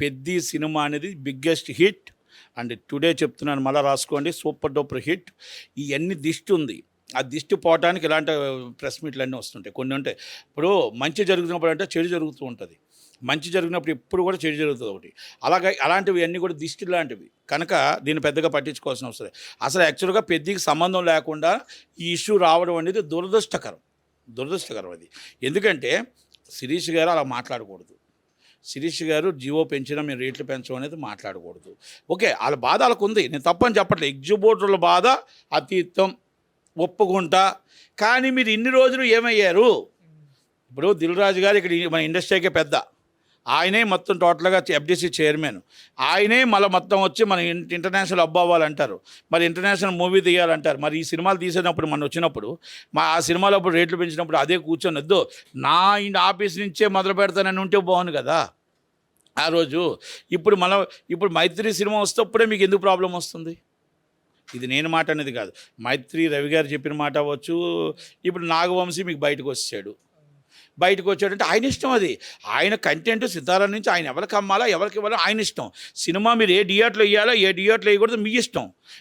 Peddi cinema అనేది biggest hit. And today చెప్తున్నాను, మళ్ళీ రాసుకోండి, సూపర్ డూపర్ హిట్. ఇవన్నీ దిష్టి ఉంది. ఆ దిష్టి పోవటానికి ఇలాంటి ప్రెస్ మీట్లన్నీ వస్తుంటాయి. కొన్ని ఉంటాయి. ఇప్పుడు మంచి జరుగుతున్నప్పుడు అంటే చెడు జరుగుతూ ఉంటుంది. మంచి జరిగినప్పుడు ఎప్పుడు కూడా చెడు జరుగుతుంది ఒకటి. అలాగే అలాంటివి అన్నీ కూడా దిష్టి లాంటివి. కనుక దీన్ని పెద్దగా పట్టించుకోవాల్సిన అవసరం లేదు. అసలు యాక్చువల్గా పెద్దికి సంబంధం లేకుండా ఈ ఇష్యూ రావడం అనేది దురదృష్టకరం. దురదృష్టకరం అది. ఎందుకంటే శిరీష్ గారు అలా మాట్లాడకూడదు. శిరీష్ గారు జియో పెంచినా మేము రేట్లు పెంచడం అనేది మాట్లాడకూడదు. ఓకే, వాళ్ళ బాధ వాళ్ళకు ఉంది, నేను తప్పని చెప్పట్లేదు. ఎగ్జిబిటర్ల బాధ అతీతం, ఒప్పుకుంటా. కానీ మీరు ఇన్ని రోజులు ఏమయ్యారు? ఇప్పుడు దిల్ రాజు గారు ఇక్కడ మన ఇండస్ట్రీకే పెద్ద. ఆయనే మొత్తం టోటల్గా ఎఫ్డిసి చైర్మన్. ఆయనే మళ్ళీ మొత్తం వచ్చి మన ఇంటర్నేషనల్ హబ్ అవ్వాలంటారు. మరి ఇంటర్నేషనల్ మూవీ తీయాలంటారు. మరి ఈ సినిమాలు తీసేటప్పుడు మన వచ్చినప్పుడు ఆ సినిమాలో అప్పుడు రేట్లు పెంచినప్పుడు అదే కూర్చొని వద్దు నా ఆఫీస్ నుంచే మొదలు పెడతానని ఉంటే బాగుంది కదా ఆ రోజు. ఇప్పుడు మైత్రి సినిమా వస్తేప్పుడే మీకు ఎందుకు ప్రాబ్లం వస్తుంది? ఇది నేను మాట అనేది కాదు, మైత్రి రవి గారు చెప్పిన మాట అవ్వచ్చు. ఇప్పుడు నాగవంశీ మీకు బయటకు వచ్చాడంటే ఆయన ఇష్టం. అది ఆయన కంటెంట్ సితారా నుంచి ఆయన ఎవరికి అమ్మాలా ఎవరికి ఇవ్వాలో ఆయన ఇష్టం. సినిమా మీరు ఏ థియేటర్లో ఇవ్వాలో ఏ థియేటర్లో వేయకూడదు మీ ఇష్టం.